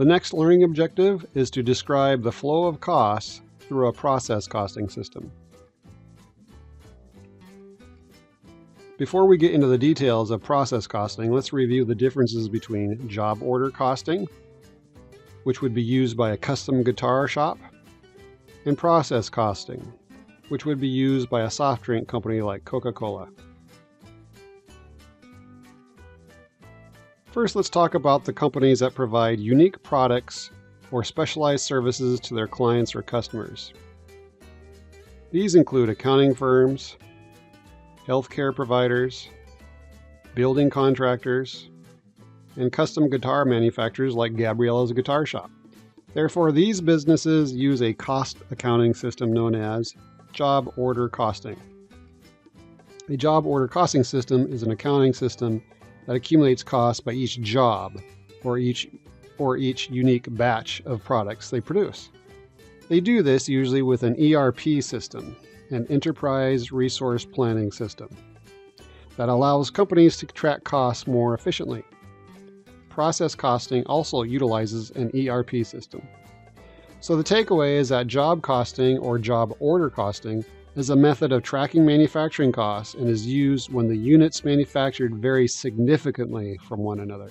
The next learning objective is to describe the flow of costs through a process costing system. Before we get into the details of process costing, let's review the differences between job order costing, which would be used by a custom guitar shop, and process costing, which would be used by a soft drink company like Coca-Cola. First, let's talk about the companies that provide unique products or specialized services to their clients or customers. These include accounting firms, healthcare providers, building contractors, and custom guitar manufacturers like Gabriella's Guitar Shop. Therefore, these businesses use a cost accounting system known as job order costing. A job order costing system is an accounting system that accumulates costs by each job or each unique batch of products they produce. They do this usually with an ERP system, an enterprise resource planning system, that allows companies to track costs more efficiently. Process costing also utilizes an ERP system. So the takeaway is that job costing or job order costing is a method of tracking manufacturing costs and is used when the units manufactured vary significantly from one another.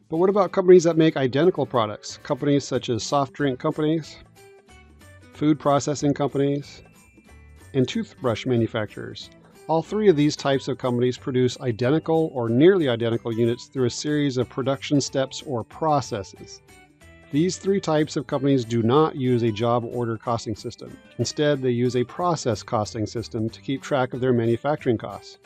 But what about companies that make identical products? Companies such as soft drink companies, food processing companies, and toothbrush manufacturers. All three of these types of companies produce identical or nearly identical units through a series of production steps or processes. These three types of companies do not use a job order costing system. Instead, they use a process costing system to keep track of their manufacturing costs.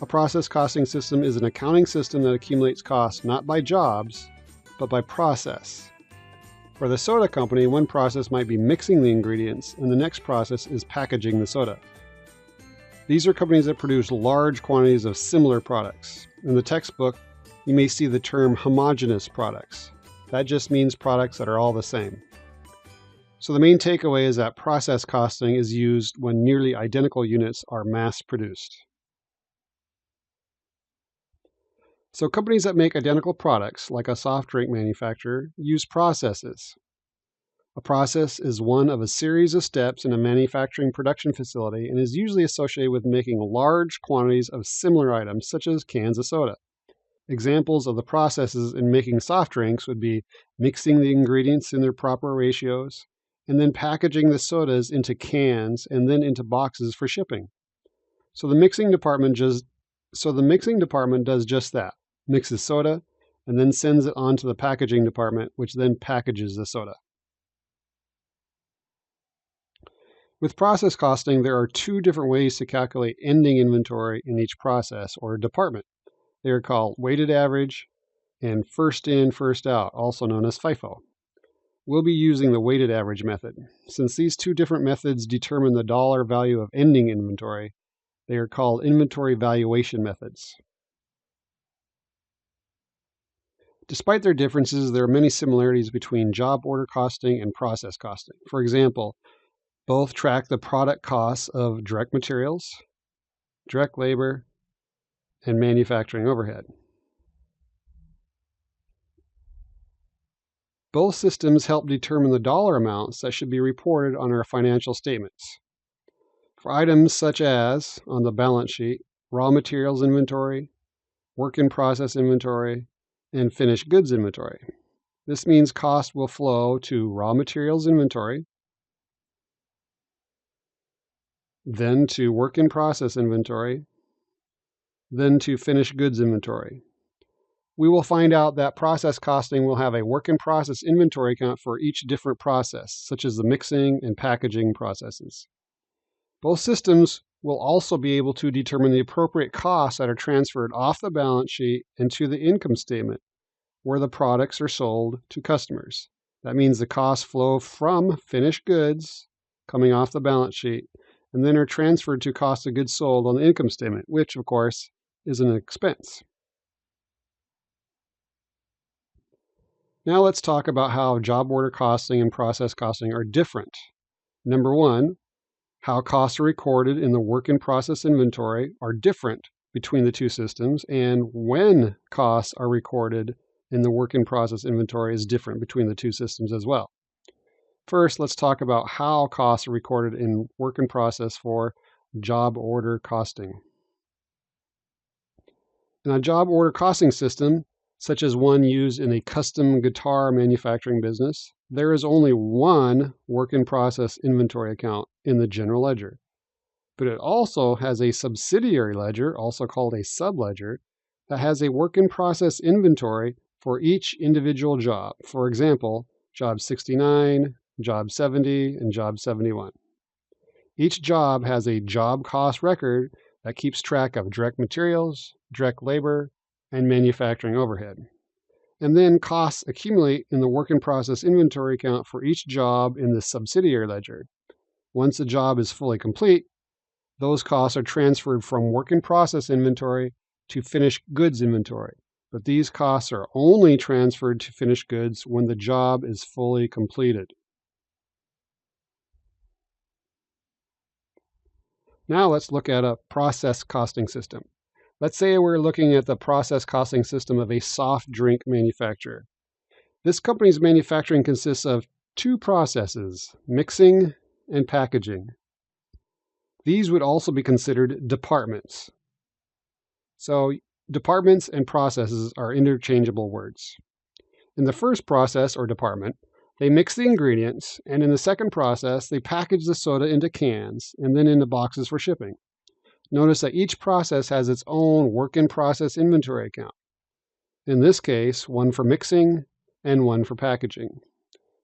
A process costing system is an accounting system that accumulates costs not by jobs, but by process. For the soda company, one process might be mixing the ingredients, and the next process is packaging the soda. These are companies that produce large quantities of similar products. In the textbook, you may see the term homogeneous products. That just means products that are all the same. So the main takeaway is that process costing is used when nearly identical units are mass-produced. So companies that make identical products, like a soft drink manufacturer, use processes. A process is one of a series of steps in a manufacturing production facility and is usually associated with making large quantities of similar items, such as cans of soda. Examples of the processes in making soft drinks would be mixing the ingredients in their proper ratios, and then packaging the sodas into cans and then into boxes for shipping. So the mixing department does just that, mixes soda, and then sends it on to the packaging department, which then packages the soda. With process costing, there are two different ways to calculate ending inventory in each process or department. They are called weighted average and first in, first out, also known as FIFO. We'll be using the weighted average method. Since these two different methods determine the dollar value of ending inventory, they are called inventory valuation methods. Despite their differences, there are many similarities between job order costing and process costing. For example, both track the product costs of direct materials, direct labor, and manufacturing overhead. Both systems help determine the dollar amounts that should be reported on our financial statements. For items such as, on the balance sheet, raw materials inventory, work in process inventory, and finished goods inventory. This means cost will flow to raw materials inventory, then to work in process inventory, then to finished goods inventory. We will find out that process costing will have a work in process inventory account for each different process, such as the mixing and packaging processes. Both systems will also be able to determine the appropriate costs that are transferred off the balance sheet and to the income statement, where the products are sold to customers. That means the costs flow from finished goods coming off the balance sheet and then are transferred to cost of goods sold on the income statement, which, of course, is an expense. Now let's talk about how job order costing and process costing are different. Number one, how costs are recorded in the work in process inventory are different between the two systems, and when costs are recorded in the work in process inventory is different between the two systems as well. First, let's talk about how costs are recorded in work in process for job order costing. In a job order costing system, such as one used in a custom guitar manufacturing business, there is only one work in process inventory account in the general ledger. But it also has a subsidiary ledger, also called a subledger, that has a work in process inventory for each individual job. For example, job 69, job 70, and job 71. Each job has a job cost record that keeps track of direct materials, direct labor, and manufacturing overhead. And then costs accumulate in the work in process inventory account for each job in the subsidiary ledger. Once the job is fully complete, those costs are transferred from work in process inventory to finished goods inventory. But these costs are only transferred to finished goods when the job is fully completed. Now let's look at a process costing system. Let's say we're looking at the process costing system of a soft drink manufacturer. This company's manufacturing consists of two processes, mixing and packaging. These would also be considered departments. So departments and processes are interchangeable words. In the first process or department, they mix the ingredients, and in the second process, they package the soda into cans and then into boxes for shipping. Notice that each process has its own work in process inventory account. In this case, one for mixing and one for packaging.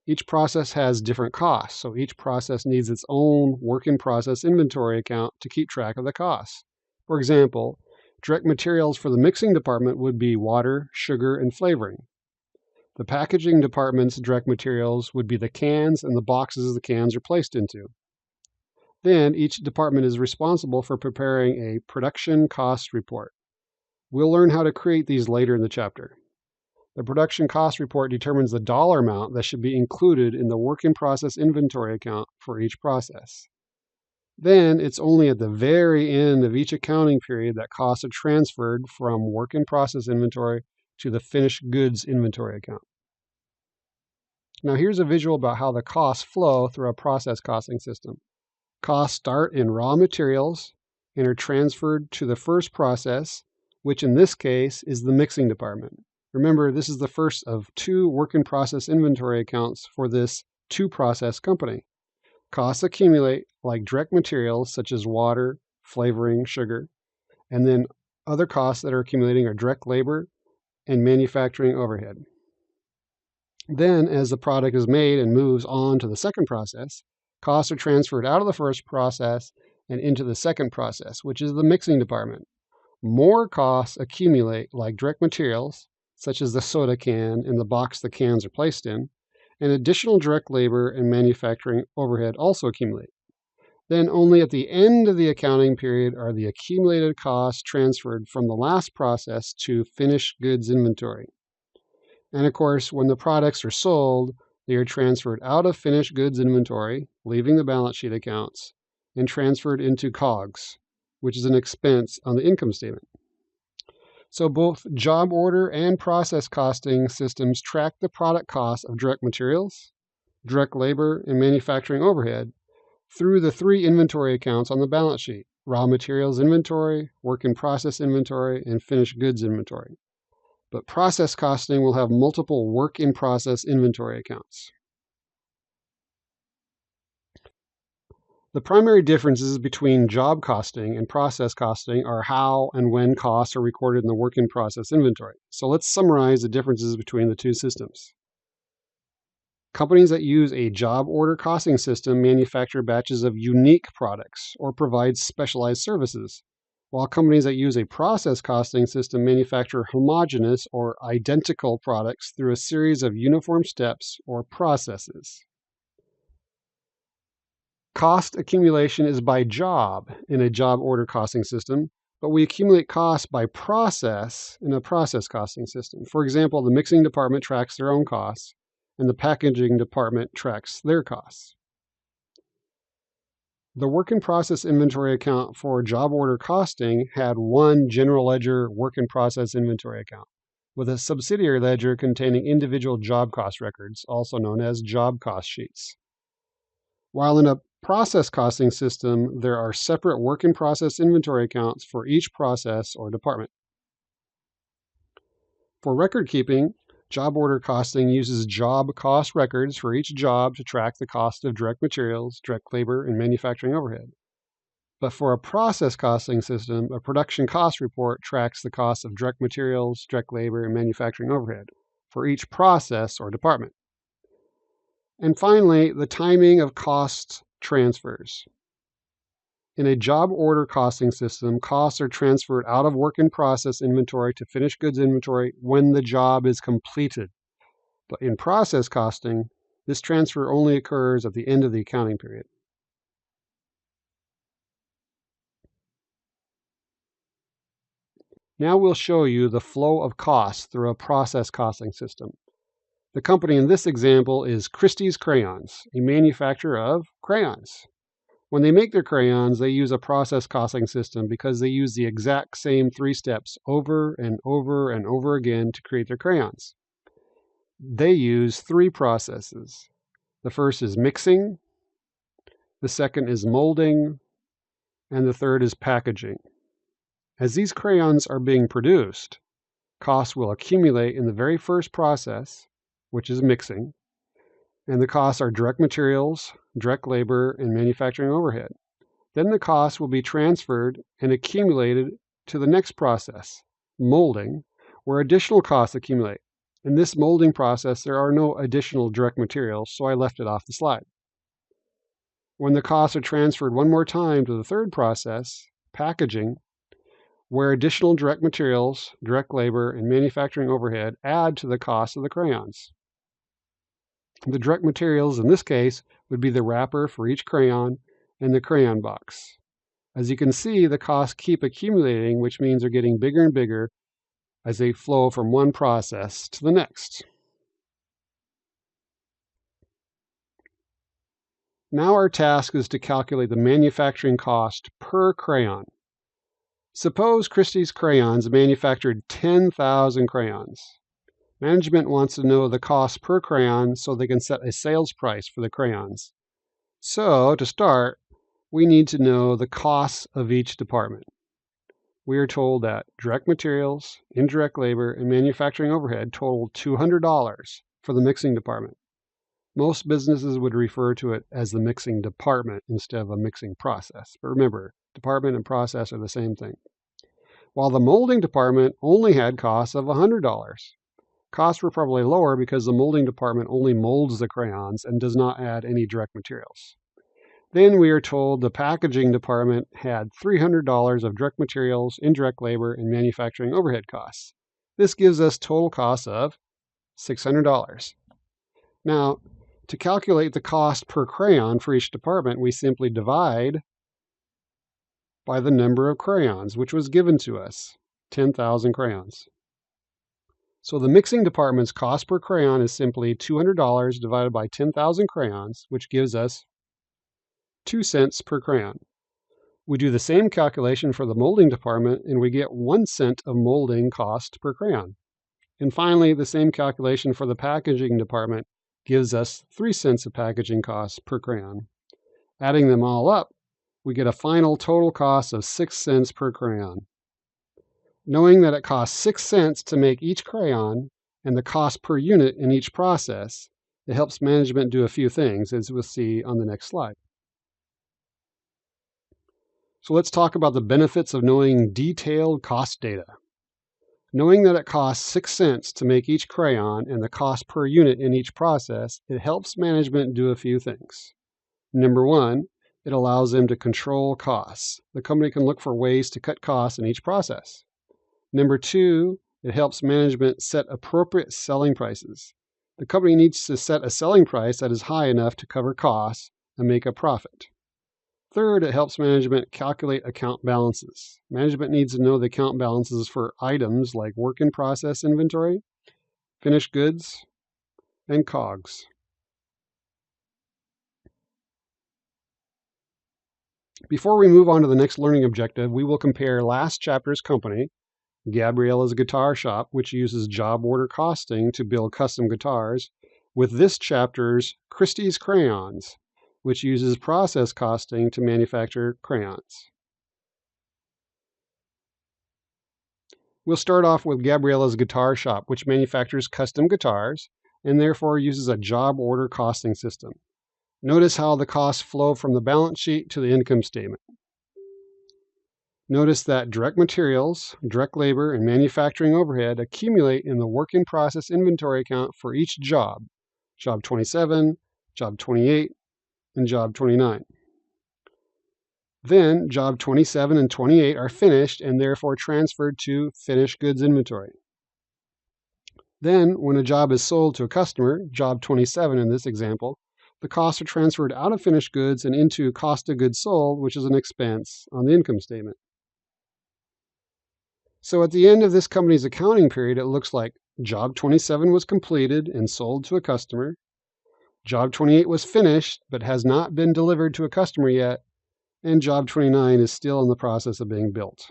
Each process has different costs, so each process needs its own work in process inventory account to keep track of the costs. For example, direct materials for the mixing department would be water, sugar, and flavoring. The packaging department's direct materials would be the cans and the boxes the cans are placed into. Then each department is responsible for preparing a production cost report. We'll learn how to create these later in the chapter. The production cost report determines the dollar amount that should be included in the work in process inventory account for each process. Then it's only at the very end of each accounting period that costs are transferred from work in process inventory to the finished goods inventory account. Now here's a visual about how the costs flow through a process costing system. Costs start in raw materials and are transferred to the first process, which in this case is the mixing department. Remember, this is the first of two work in process inventory accounts for this two-process company. Costs accumulate like direct materials such as water, flavoring, sugar, and then other costs that are accumulating are direct labor and manufacturing overhead. Then, as the product is made and moves on to the second process, costs are transferred out of the first process and into the second process, which is the mixing department. More costs accumulate like direct materials, such as the soda can and the box the cans are placed in, and additional direct labor and manufacturing overhead also accumulate. Then only at the end of the accounting period are the accumulated costs transferred from the last process to finished goods inventory. And of course, when the products are sold, they are transferred out of finished goods inventory, leaving the balance sheet accounts, and transferred into COGS, which is an expense on the income statement. So both job order and process costing systems track the product costs of direct materials, direct labor, and manufacturing overhead through the three inventory accounts on the balance sheet: raw materials inventory, work in process inventory, and finished goods inventory. But process costing will have multiple work in process inventory accounts. The primary differences between job costing and process costing are how and when costs are recorded in the work in process inventory. So let's summarize the differences between the two systems. Companies that use a job order costing system manufacture batches of unique products or provide specialized services, while companies that use a process costing system manufacture homogeneous or identical products through a series of uniform steps or processes. Cost accumulation is by job in a job order costing system, but we accumulate costs by process in a process costing system. For example, the mixing department tracks their own costs, and the packaging department tracks their costs. The work in process inventory account for job order costing had one general ledger work in process inventory account, with a subsidiary ledger containing individual job cost records, also known as job cost sheets. While in a process costing system, there are separate work in process inventory accounts for each process or department. For record keeping, job order costing uses job cost records for each job to track the cost of direct materials, direct labor, and manufacturing overhead. But for a process costing system, a production cost report tracks the cost of direct materials, direct labor, and manufacturing overhead for each process or department. And finally, the timing of cost transfers. In a job order costing system, costs are transferred out of work in process inventory to finished goods inventory when the job is completed. But in process costing, this transfer only occurs at the end of the accounting period. Now we'll show you the flow of costs through a process costing system. The company in this example is Christie's Crayons, a manufacturer of crayons. When they make their crayons, they use a process costing system because they use the exact same 3 steps over and over and over again to create their crayons. They use 3 processes. The first is mixing, the second is molding, and the third is packaging. As these crayons are being produced, costs will accumulate in the very first process, which is mixing, and the costs are direct materials, direct labor, and manufacturing overhead. Then the costs will be transferred and accumulated to the next process, molding, where additional costs accumulate. In this molding process, there are no additional direct materials, so I left it off the slide. When the costs are transferred one more time to the third process, packaging, where additional direct materials, direct labor, and manufacturing overhead add to the cost of the crayons. The direct materials in this case would be the wrapper for each crayon and the crayon box. As you can see, the costs keep accumulating, which means they're getting bigger and bigger as they flow from one process to the next. Now our task is to calculate the manufacturing cost per crayon. Suppose Christie's Crayons manufactured 10,000 crayons. Management wants to know the cost per crayon so they can set a sales price for the crayons. So, to start, we need to know the costs of each department. We are told that direct materials, indirect labor, and manufacturing overhead total $200 for the mixing department. Most businesses would refer to it as the mixing department instead of a mixing process. But remember, department and process are the same thing. While the molding department only had costs of $100. Costs were probably lower because the molding department only molds the crayons and does not add any direct materials. Then we are told the packaging department had $300 of direct materials, indirect labor, and manufacturing overhead costs. This gives us total costs of $600. Now, to calculate the cost per crayon for each department, we simply divide by the number of crayons, which was given to us, 10,000 crayons. So the mixing department's cost per crayon is simply $200 divided by 10,000 crayons, which gives us 2 cents per crayon. We do the same calculation for the molding department, and we get 1 cent of molding cost per crayon. And finally, the same calculation for the packaging department gives us 3 cents of packaging costs per crayon. Adding them all up, we get a final total cost of 6 cents per crayon. Knowing that it costs 6 cents to make each crayon and the cost per unit in each process, it helps management do a few things, as we'll see on the next slide. So let's talk about the benefits of knowing detailed cost data. Knowing that it costs 6 cents to make each crayon and the cost per unit in each process, it helps management do a few things. Number 1, it allows them to control costs. The company can look for ways to cut costs in each process. Number 2, it helps management set appropriate selling prices. The company needs to set a selling price that is high enough to cover costs and make a profit. Third, it helps management calculate account balances. Management needs to know the account balances for items like work in process inventory, finished goods, and COGS. Before we move on to the next learning objective, we will compare last chapter's company, Gabriella's Guitar Shop, which uses job order costing to build custom guitars, with this chapter's Christie's Crayons, which uses process costing to manufacture crayons. We'll start off with Gabriella's Guitar Shop, which manufactures custom guitars and therefore uses a job order costing system. Notice how the costs flow from the balance sheet to the income statement. Notice that direct materials, direct labor, and manufacturing overhead accumulate in the work in process inventory account for each job, job 27, job 28, and job 29. Then, job 27 and 28 are finished and therefore transferred to finished goods inventory. Then, when a job is sold to a customer, job 27 in this example, the costs are transferred out of finished goods and into cost of goods sold, which is an expense on the income statement. So at the end of this company's accounting period, it looks like job 27 was completed and sold to a customer. Job 28 was finished but has not been delivered to a customer yet, and job 29 is still in the process of being built.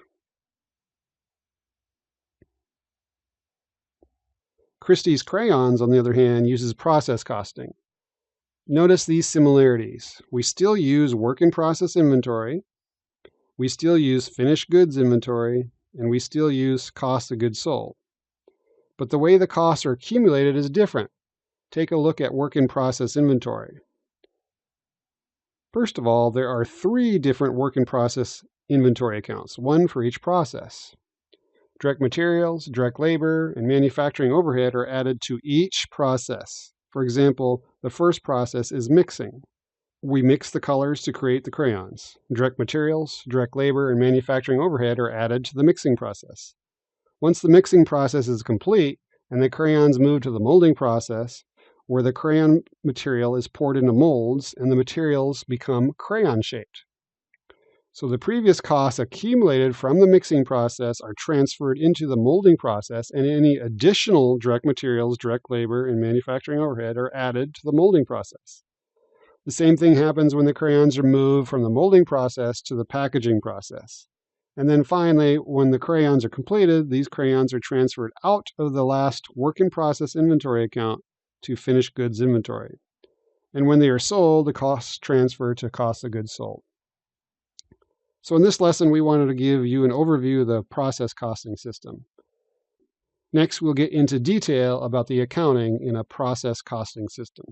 Christie's Crayons, on the other hand, uses process costing. Notice these similarities. We still use work in process inventory, we still use finished goods inventory, and we still use cost of goods sold. But the way the costs are accumulated is different. Take a look at work in process inventory. First of all, there are 3 different work in process inventory accounts, one for each process. Direct materials, direct labor, and manufacturing overhead are added to each process. For example, the first process is mixing. We mix the colors to create the crayons. Direct materials, direct labor, and manufacturing overhead are added to the mixing process. Once the mixing process is complete and the crayons move to the molding process, where the crayon material is poured into molds and the materials become crayon-shaped. So the previous costs accumulated from the mixing process are transferred into the molding process, and any additional direct materials, direct labor, and manufacturing overhead are added to the molding process. The same thing happens when the crayons are moved from the molding process to the packaging process. And then finally, when the crayons are completed, these crayons are transferred out of the last work in process inventory account to finished goods inventory. And when they are sold, the costs transfer to cost of goods sold. So in this lesson, we wanted to give you an overview of the process costing system. Next, we'll get into detail about the accounting in a process costing system.